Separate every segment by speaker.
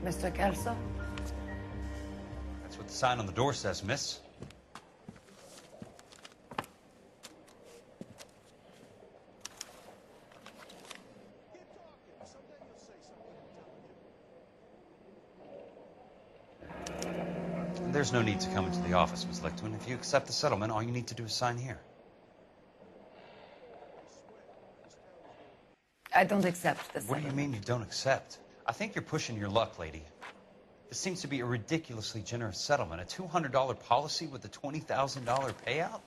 Speaker 1: Mr. Kelso?
Speaker 2: That's what the sign on the door says, miss. There's no need to come into the office, Miss Lichtman. If you accept the settlement, all you need to do is sign here.
Speaker 1: I don't accept the settlement.
Speaker 2: What do you mean you don't accept? I think you're pushing your luck, lady. This seems to be a ridiculously generous settlement. A $200 policy with a $20,000 payout?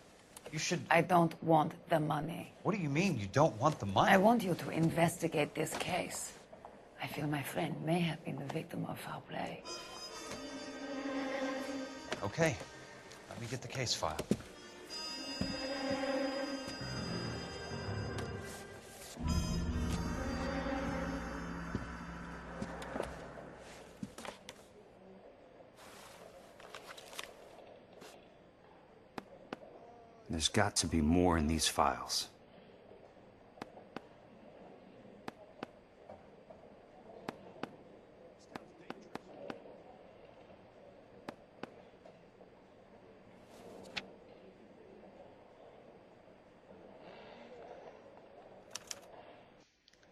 Speaker 2: You should...
Speaker 1: I don't want the money.
Speaker 2: What do you mean you don't want the money?
Speaker 1: I want you to investigate this case. I feel my friend may have been the victim of foul play.
Speaker 2: Okay. Let me get the case file.
Speaker 3: There's got to be more in these files.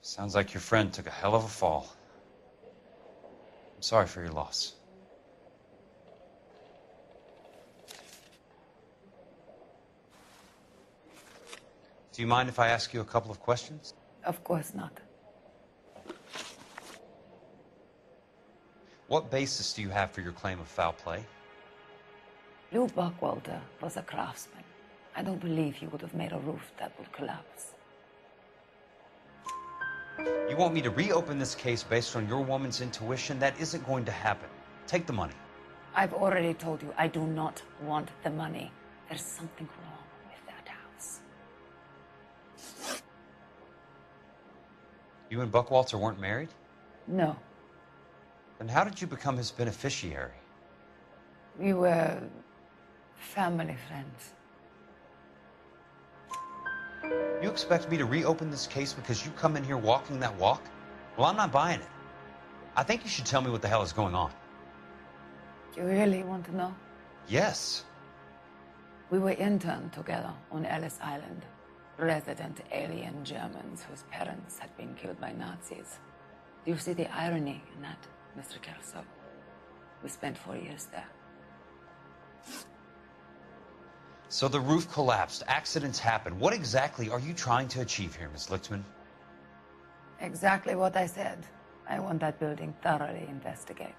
Speaker 2: Sounds like your friend took a hell of a fall. I'm sorry for your loss. Do you mind if I ask you a couple of questions?
Speaker 1: Of course not.
Speaker 2: What basis do you have for your claim of foul play?
Speaker 1: Lou Buckwalter was a craftsman. I don't believe he would have made a roof that would collapse.
Speaker 2: You want me to reopen this case based on your woman's intuition? That isn't going to happen. Take the money.
Speaker 1: I've already told you I do not want the money. There's something wrong with that house.
Speaker 2: You and Buckwalter weren't married?
Speaker 1: No.
Speaker 2: Then how did you become his beneficiary?
Speaker 1: We were family friends.
Speaker 2: You expect me to reopen this case because you come in here walking that walk? Well, I'm not buying it. I think you should tell me what the hell is going on.
Speaker 1: Do you really want to know?
Speaker 2: Yes.
Speaker 1: We were interned together on Ellis Island. Resident alien Germans whose parents had been killed by Nazis. Do you see the irony in that, Mr. Kelso? We spent 4 years there.
Speaker 2: So the roof collapsed. Accidents happen. What exactly are you trying to achieve here, Miss Lichtman?
Speaker 1: Exactly what I said. I want that building thoroughly investigated.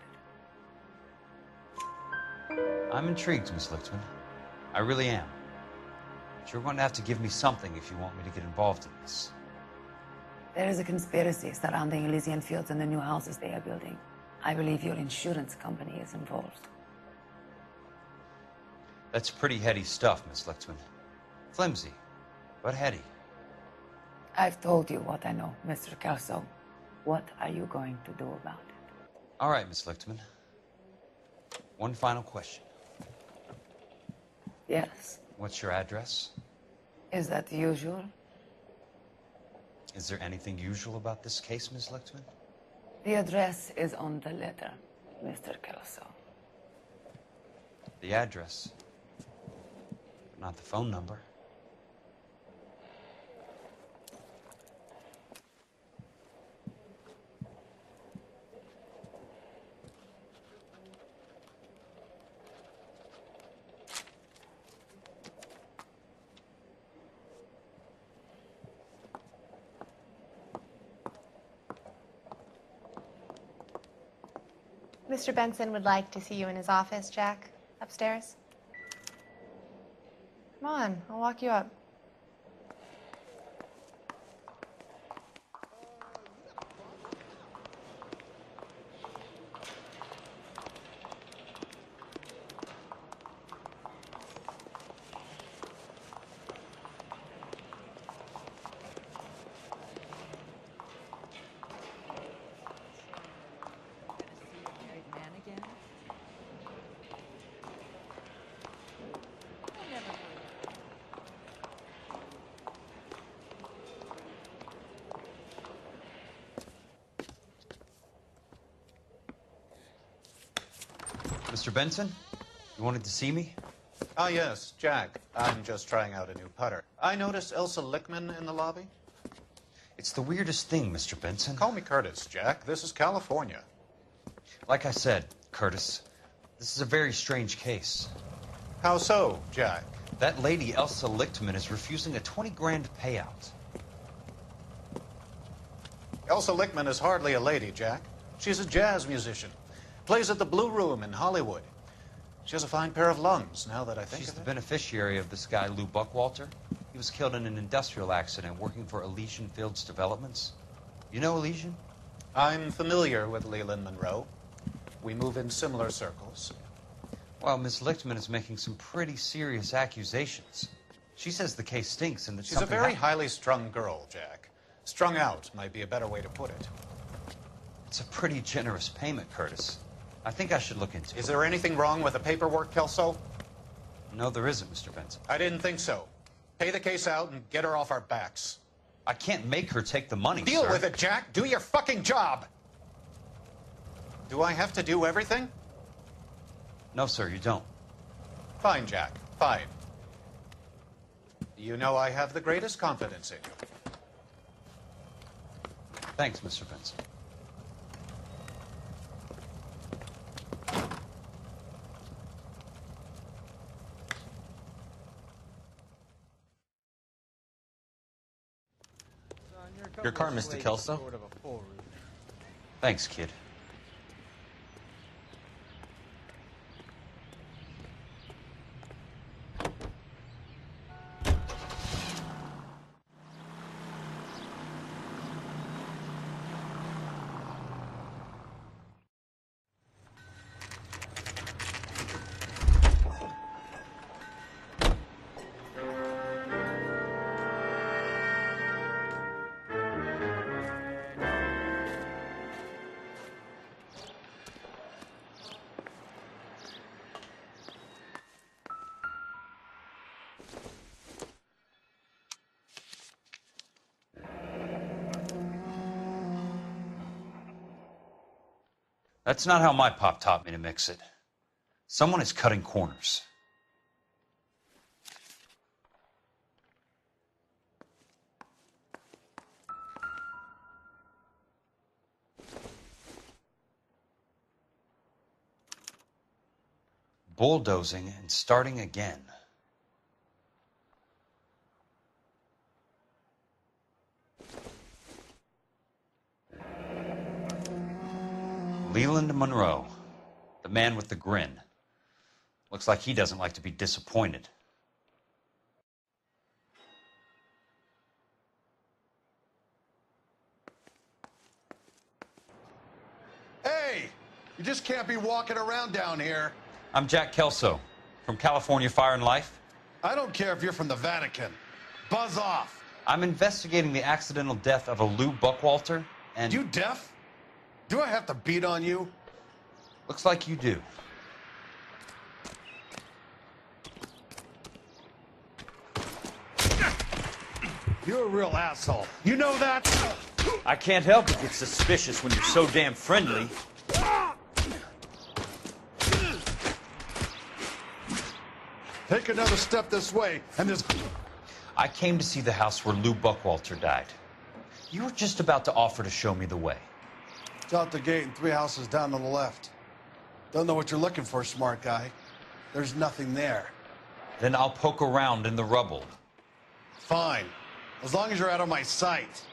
Speaker 2: I'm intrigued, Miss Lichtman. I really am. But you're going to have to give me something if you want me to get involved in this.
Speaker 1: There is a conspiracy surrounding Elysian Fields and the new houses they are building. I believe your insurance company is involved.
Speaker 2: That's pretty heady stuff, Miss Lichtman. Flimsy, but heady.
Speaker 1: I've told you what I know, Mr. Kelso. What are you going to do about it?
Speaker 2: All right, Miss Lichtman. One final question.
Speaker 1: Yes.
Speaker 2: What's your address?
Speaker 1: Is that usual?
Speaker 2: Is there anything usual about this case, Miss Lichtman?
Speaker 1: The address is on the letter, Mr. Kelso.
Speaker 2: The address, but not the phone number.
Speaker 4: Mr. Benson would like to see you in his office, Jack. Upstairs. Come on, I'll walk you up.
Speaker 2: Mr. Benson, you wanted to see me?
Speaker 5: Ah, yes, Jack. I'm just trying out a new putter. I noticed Elsa Lickman in the lobby.
Speaker 2: It's the weirdest thing, Mr. Benson.
Speaker 5: Call me Curtis, Jack. This is California.
Speaker 2: Like I said, Curtis, this is a very strange case.
Speaker 5: How so, Jack?
Speaker 2: That lady, Elsa Lichtman, is refusing a 20 grand payout.
Speaker 5: Elsa Lickman is hardly a lady, Jack. She's a jazz musician. Plays at the Blue Room in Hollywood. She has a fine pair of lungs, now that I think
Speaker 2: She's
Speaker 5: of
Speaker 2: the
Speaker 5: it.
Speaker 2: beneficiary of this guy, Lou Buckwalter. He was killed in an industrial accident working for Elysian Fields Developments. You know Elysian?
Speaker 5: I'm familiar with Leland Monroe. We move in similar circles.
Speaker 2: Well, Miss Lichtman is making some pretty serious accusations. She says the case stinks and that
Speaker 5: She's a very highly strung girl, Jack. Strung out might be a better way to put it.
Speaker 2: It's a pretty generous payment, Curtis. I think I should look into it.
Speaker 5: Is there anything wrong with the paperwork, Kelso?
Speaker 2: No, there isn't, Mr. Benson.
Speaker 5: I didn't think so. Pay the case out and get her off our backs.
Speaker 2: I can't make her take the money,
Speaker 5: Deal
Speaker 2: sir.
Speaker 5: with it, Jack. Do your fucking job. Do I have to do everything?
Speaker 2: No, sir, you don't.
Speaker 5: Fine, Jack. Fine. You know I have the greatest confidence in you.
Speaker 2: Thanks, Mr. Benson.
Speaker 6: Your car, Mr. Kelso.
Speaker 2: Thanks, kid. That's not how my pop taught me to mix it. Someone is cutting corners. Bulldozing and starting again. Leland Monroe, the man with the grin. Looks like he doesn't like to be disappointed.
Speaker 7: Hey, you just can't be walking around down here.
Speaker 2: I'm Jack Kelso, from California Fire and Life.
Speaker 7: I don't care if you're from the Vatican. Buzz off.
Speaker 2: I'm investigating the accidental death of a Lou Buckwalter, and...
Speaker 7: You deaf? Do I have to beat on you?
Speaker 2: Looks like you do.
Speaker 7: You're a real asshole. You know that?
Speaker 8: I can't help but get suspicious when you're so damn friendly.
Speaker 7: Take another step this way, and this...
Speaker 2: I came to see the house where Lou Buckwalter died. You were just about to offer to show me the way.
Speaker 7: It's out the gate and 3 houses down on the left. Don't know what you're looking for, smart guy. There's nothing there.
Speaker 2: Then I'll poke around in the rubble.
Speaker 7: Fine. As long as you're out of my sight.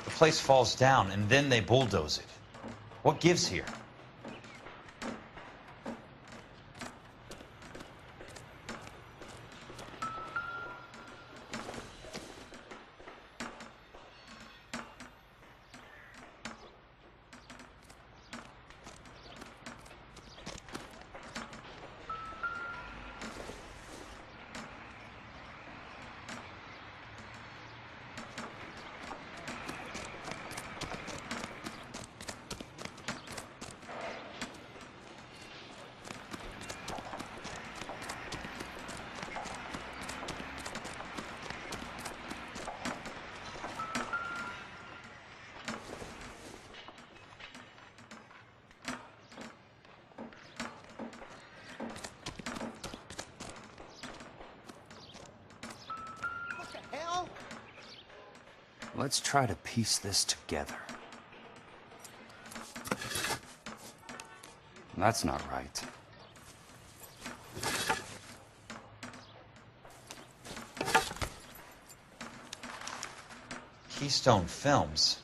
Speaker 2: The place falls down, and then they bulldoze it. What gives here?
Speaker 3: Let's try to piece this together. That's not right.
Speaker 2: Keystone Films?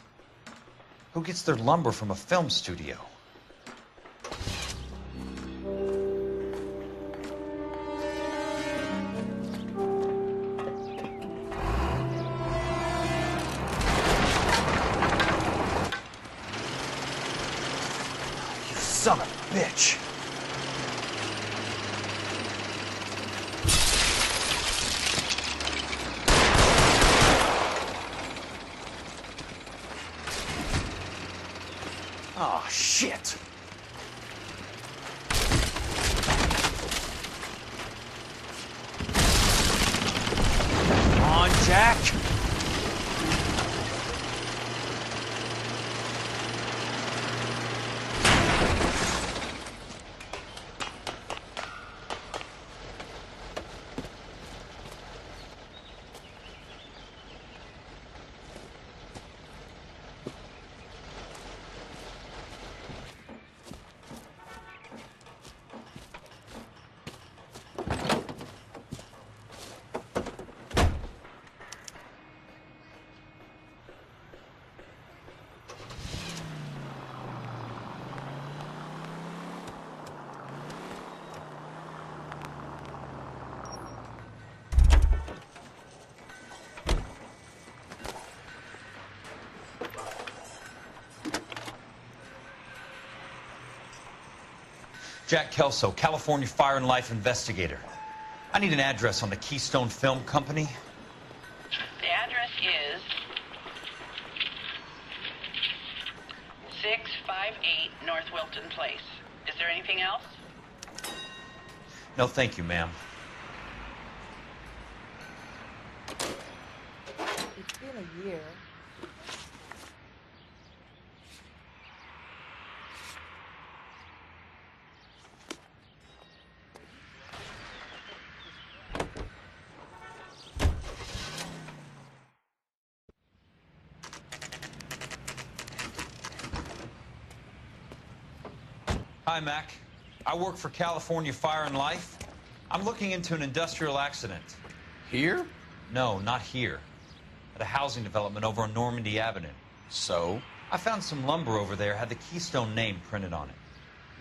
Speaker 2: Who gets their lumber from a film studio? You son of a bitch! Oh, shit! Come on, Jack! Jack Kelso, California Fire and Life investigator. I need an address on the Keystone Film Company.
Speaker 9: The address is 658 North Wilton Place. Is there anything else?
Speaker 2: No, thank you, ma'am.
Speaker 10: It's been a year.
Speaker 2: Hi, Mac. I work for California Fire and Life. I'm looking into an industrial accident.
Speaker 11: Here?
Speaker 2: No, not here. At a housing development over on Normandy Avenue.
Speaker 11: So?
Speaker 2: I found some lumber over there, had the Keystone name printed on it.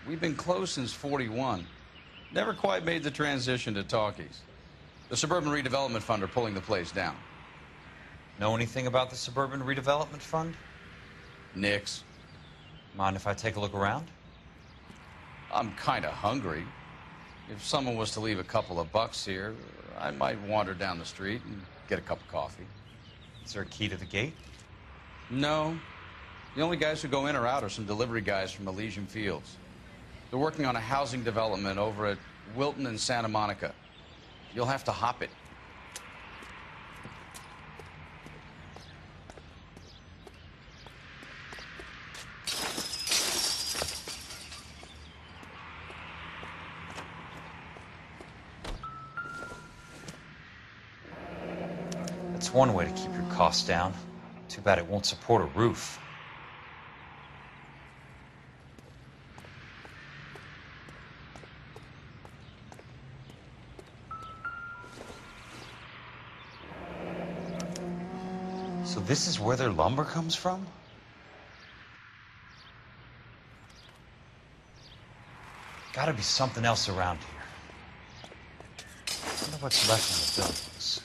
Speaker 11: We've been closed since '41. Never quite made the transition to talkies. The Suburban Redevelopment Fund are pulling the place down.
Speaker 2: Know anything about the Suburban Redevelopment Fund?
Speaker 11: Nix.
Speaker 2: Mind if I take a look around?
Speaker 11: I'm kind of hungry. If someone was to leave a couple of bucks here, I might wander down the street and get a cup of coffee.
Speaker 2: Is there a key to the gate?
Speaker 11: No. The only guys who go in or out are some delivery guys from Elysian Fields. They're working on a housing development over at Wilton and Santa Monica. You'll have to hop it.
Speaker 2: That's one way to keep your costs down. Too bad it won't support a roof. So this is where their lumber comes from? Gotta be something else around here. I wonder what's left in the buildings.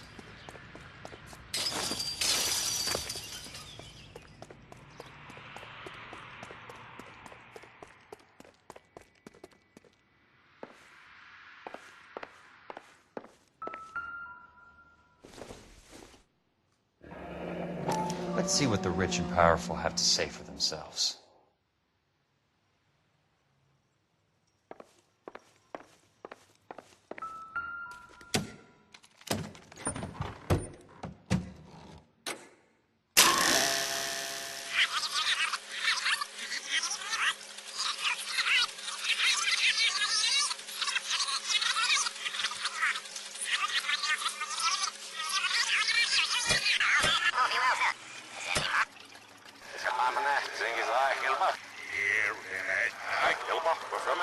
Speaker 2: Let's see what the rich and powerful have to say for themselves.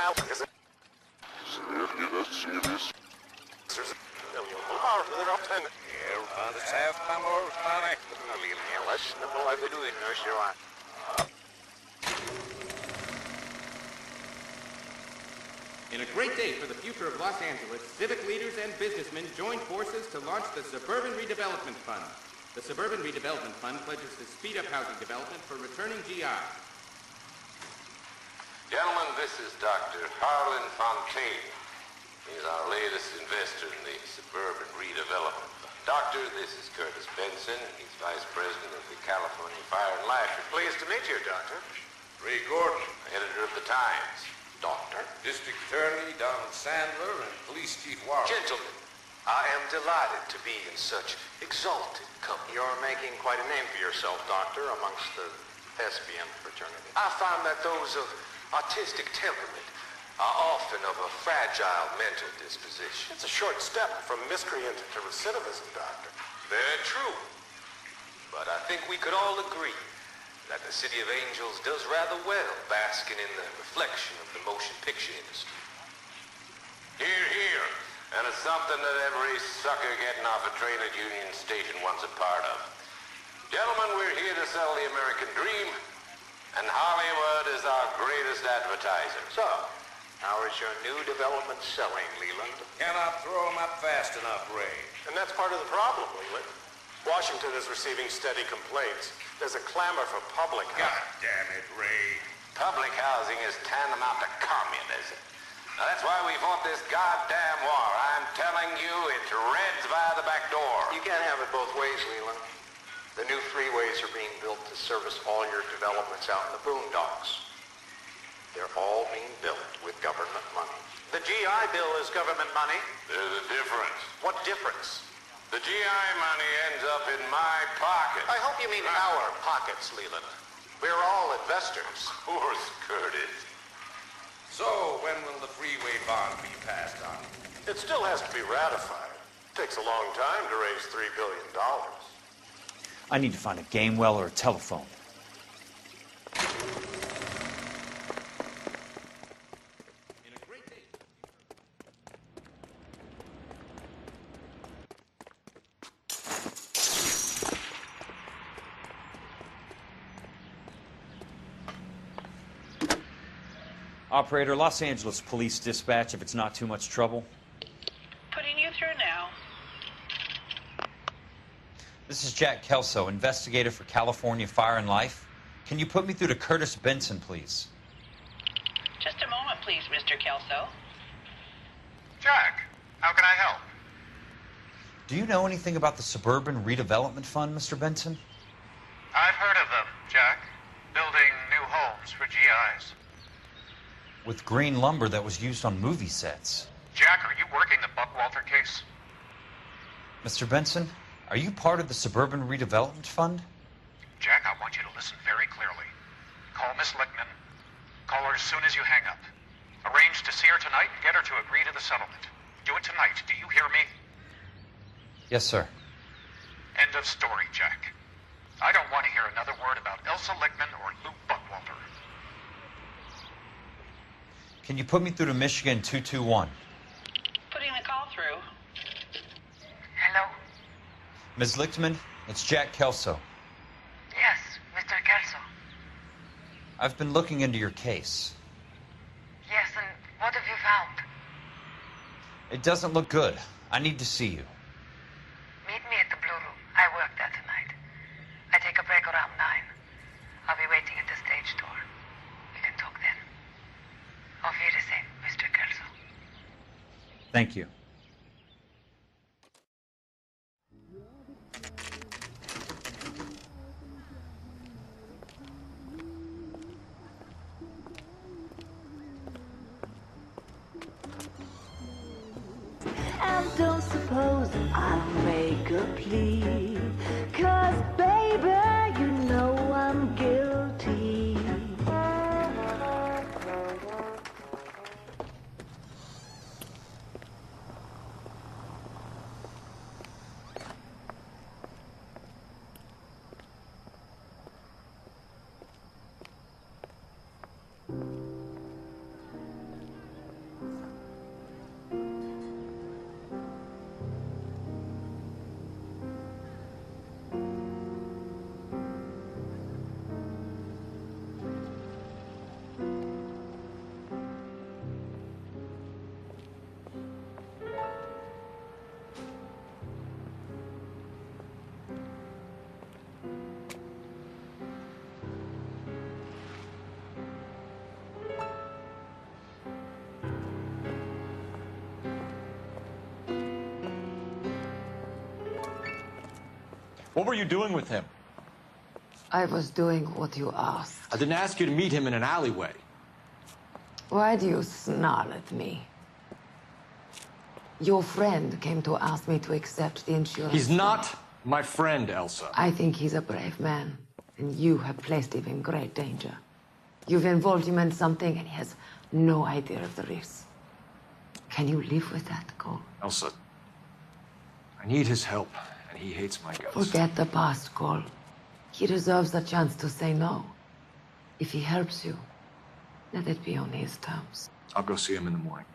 Speaker 12: In a great day for the future of Los Angeles, civic leaders and businessmen joined forces to launch the Suburban Redevelopment Fund. The Suburban Redevelopment Fund pledges to speed up housing development for returning GI.
Speaker 13: Gentlemen, this is Dr. Harlan Fontaine. He's our latest investor in the Suburban Redevelopment Fund. Doctor, this is Curtis Benson. He's Vice President of the California Fire and Life.
Speaker 5: Pleased to meet you, Doctor.
Speaker 13: Ray Gordon, editor of the Times.
Speaker 5: Doctor?
Speaker 13: District Attorney Donald Sandler and Police Chief Warren.
Speaker 5: Gentlemen, I am delighted to be in such exalted company. You're making quite a name for yourself, Doctor, amongst the thespian fraternity. I find that those of artistic temperament are often of a fragile mental disposition. It's a short step from miscreant to recidivism, Doctor.
Speaker 13: Very true. But I think we could all agree that the City of Angels does rather well basking in the reflection of the motion picture industry. Hear, hear. And it's something that every sucker getting off a train at Union Station wants a part of. Gentlemen, we're here to sell the American dream, and Hollywood is our greatest advertiser.
Speaker 5: So, how is your new development selling, Leland?
Speaker 13: Cannot throw them up fast enough, Ray.
Speaker 5: And that's part of the problem, Leland. Washington is receiving steady complaints. There's a clamor for public housing.
Speaker 13: God damn it, Ray. Public housing is tantamount to communism. Now, that's why we fought this goddamn war. I'm telling you, it's Reds via the back door.
Speaker 5: You can't have it both ways, Leland. The new freeways are being built to service all your developments out in the boondocks. They're all being built with government money. The GI Bill is government money.
Speaker 13: There's a difference.
Speaker 5: What difference?
Speaker 13: The GI money ends up in my pocket.
Speaker 5: I hope you mean our pockets, Leland. We're all investors.
Speaker 13: Of course, Curtis. So, when will the freeway bond be passed on?
Speaker 5: It still has to be ratified. It takes a long time to raise $3 billion.
Speaker 3: I need to find a game well or a telephone. Operator, Los Angeles Police Dispatch, if it's not too much trouble.
Speaker 9: Putting you through now.
Speaker 2: This is Jack Kelso, investigator for California Fire and Life. Can you put me through to Curtis Benson, please?
Speaker 9: Just a moment, please, Mr. Kelso.
Speaker 5: Jack, how can I help?
Speaker 2: Do you know anything about the Suburban Redevelopment Fund, Mr. Benson?
Speaker 5: I've heard of them, Jack. Building new homes for GIs.
Speaker 2: With green lumber that was used on movie sets.
Speaker 5: Jack, are you working the Buckwalter case?
Speaker 2: Mr. Benson, are you part of the Suburban Redevelopment Fund?
Speaker 5: Jack, I want you to listen very clearly. Call Miss Lickman. Call her as soon as you hang up. Arrange to see her tonight and get her to agree to the settlement. Do it tonight. Do you hear me?
Speaker 2: Yes, sir.
Speaker 5: End of story, Jack. I don't want to hear another word about Elsa Lickman or Lou Buckwalter.
Speaker 2: Can you put me through to Michigan 221?
Speaker 9: Putting the call through.
Speaker 14: Hello?
Speaker 2: Ms. Lichtman, it's Jack Kelso.
Speaker 14: Yes, Mr. Kelso.
Speaker 2: I've been looking into your case.
Speaker 14: Yes, and what have you found?
Speaker 2: It doesn't look good. I need to see you.
Speaker 14: Meet me at the Blue Room. I work there tonight. I take a break around 9. I'll be waiting at the stage door. We can talk then. Auf Wiedersehen, Mr. Kelso.
Speaker 3: Thank you.
Speaker 15: And don't suppose I'll make a plea, 'cause baby, you know I'm guilty.
Speaker 6: What were you doing with him?
Speaker 1: I was doing what you asked.
Speaker 6: I didn't ask you to meet him in an alleyway.
Speaker 1: Why do you snarl at me? Your friend came to ask me to accept the insurance.
Speaker 6: He's not my friend, Elsa.
Speaker 1: I think he's a brave man, and you have placed him in great danger. You've involved him in something, and he has no idea of the risk. Can you live with that, Cole?
Speaker 6: Elsa, I need his help, and he hates my guts.
Speaker 1: Forget the past, Cole. He deserves a chance to say no. If he helps you, let it be on his terms.
Speaker 6: I'll go see him in the morning.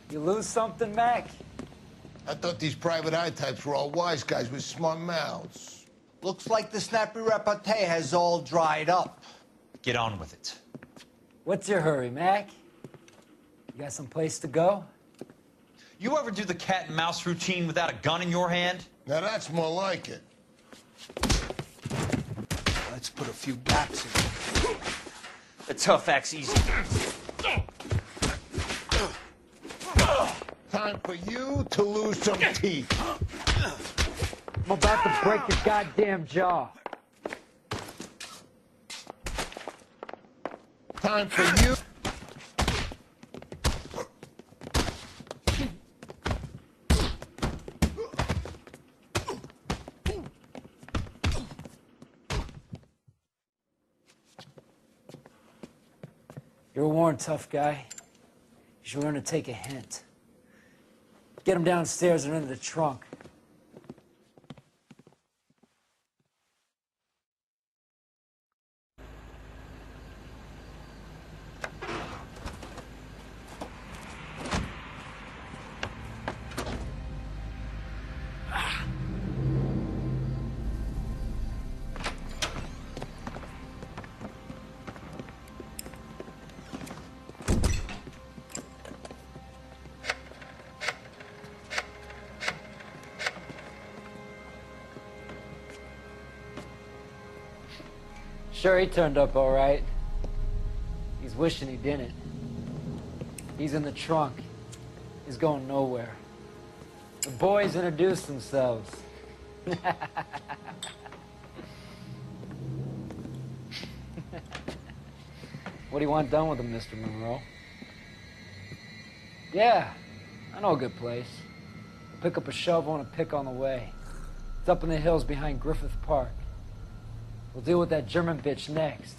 Speaker 16: You lose something, Mac?
Speaker 17: I thought these private eye types were all wise guys with smart mouths.
Speaker 16: Looks like the snappy repartee has all dried up.
Speaker 2: Get on with it.
Speaker 16: What's your hurry, Mac? You got some place to go?
Speaker 2: You ever do the cat and mouse routine without a gun in your hand?
Speaker 17: Now that's more like it.
Speaker 16: Let's put a few gaps in it.
Speaker 3: The tough act's easy.
Speaker 17: Time for you to lose some teeth.
Speaker 16: I'm about to break your goddamn jaw.
Speaker 17: Time for you.
Speaker 16: You're a worn, tough guy. You should learn to take a hint. Get him downstairs and into the trunk. Sure, he turned up all right. He's wishing he didn't. He's in the trunk. He's going nowhere. The boys introduced themselves. What do you want done with him, Mr. Monroe? Yeah, I know a good place. Pick up a shovel and a pick on the way. It's up in the hills behind Griffith Park. We'll deal with that German bitch next.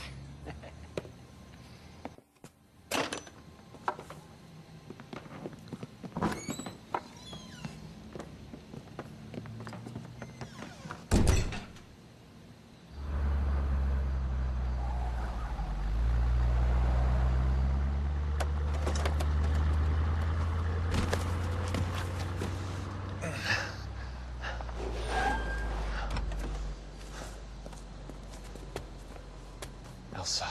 Speaker 2: Elsa.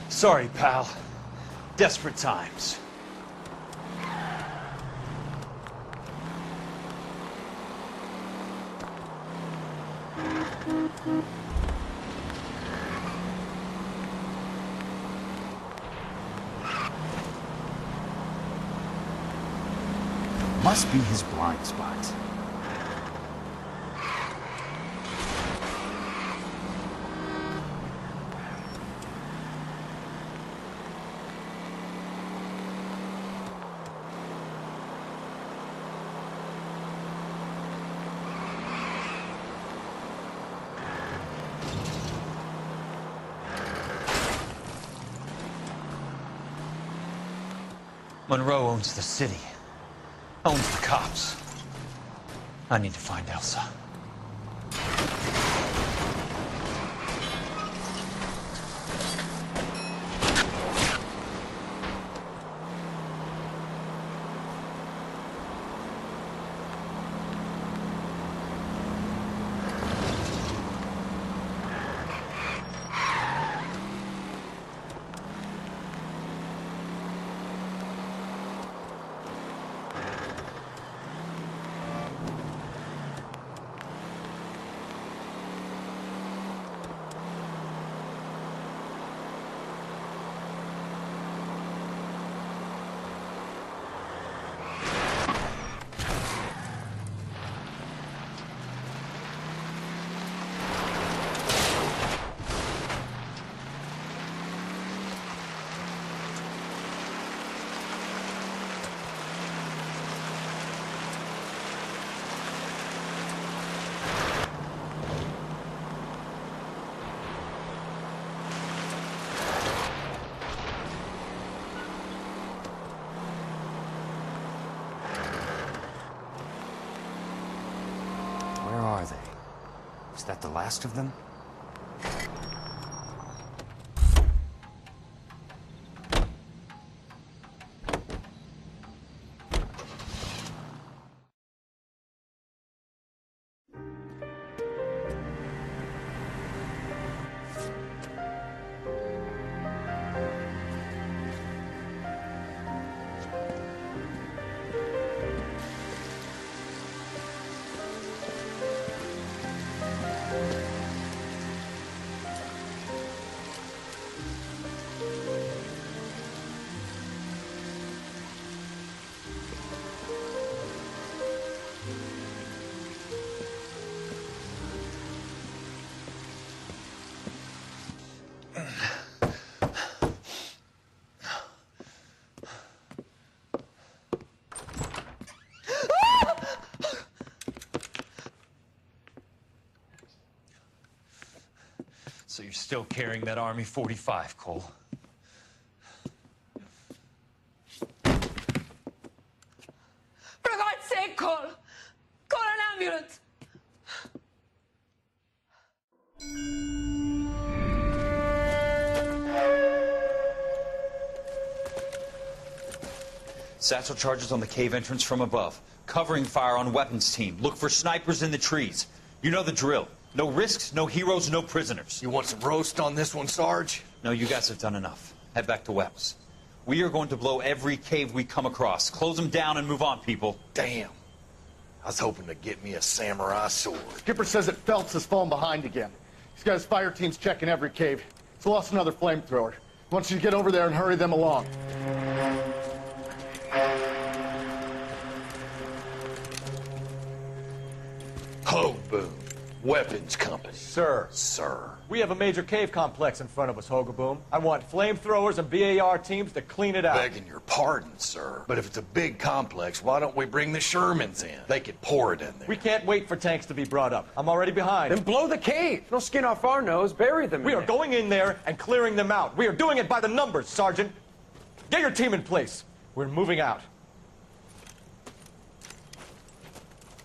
Speaker 8: Sorry, pal. Desperate times.
Speaker 18: Must be his blind spot.
Speaker 8: Monroe owns the city. Owns the cops. I need to find Elsa.
Speaker 18: Where are they? Is that the last of them?
Speaker 8: So you're still carrying that Army 45, Cole?
Speaker 15: For God's sake, Cole! Call an ambulance!
Speaker 3: Satchel charges on the cave entrance from above. Covering fire on weapons team. Look for snipers in the trees. You know the drill. No risks, no heroes, no prisoners.
Speaker 6: You want some roast on this one, Sarge?
Speaker 3: No, you guys have done enough. Head back to Webb's. We are going to blow every cave we come across. Close them down and move on, people.
Speaker 6: Damn. I was hoping to get me a samurai sword.
Speaker 19: Skipper says that Phelps has fallen behind again. He's got his fire teams checking every cave. He's lost another flamethrower. He wants you to get over there and hurry them along.
Speaker 6: Ho, boom. Weapons company.
Speaker 20: Sir.
Speaker 6: Sir.
Speaker 20: We have a major cave complex in front of us, Hogaboom. I want flamethrowers and BAR teams to clean it out.
Speaker 6: Begging your pardon, sir. But if it's a big complex, why don't we bring the Shermans in? They could pour it in there.
Speaker 20: We can't wait for tanks to be brought up. I'm already behind.
Speaker 21: Then blow the cave. No skin off our nose. Bury them.
Speaker 20: We are going in there and clearing them out. We are doing it by the numbers, Sergeant. Get your team in place. We're moving out.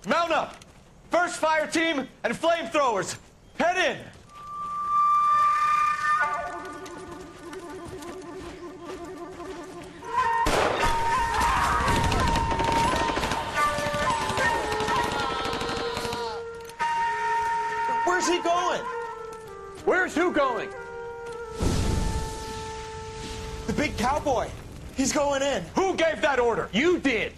Speaker 20: Mount up! First fire team and flamethrowers! Head in! Where's he going?
Speaker 21: Where's who going?
Speaker 20: The big cowboy. He's going in.
Speaker 21: Who gave that order? You did.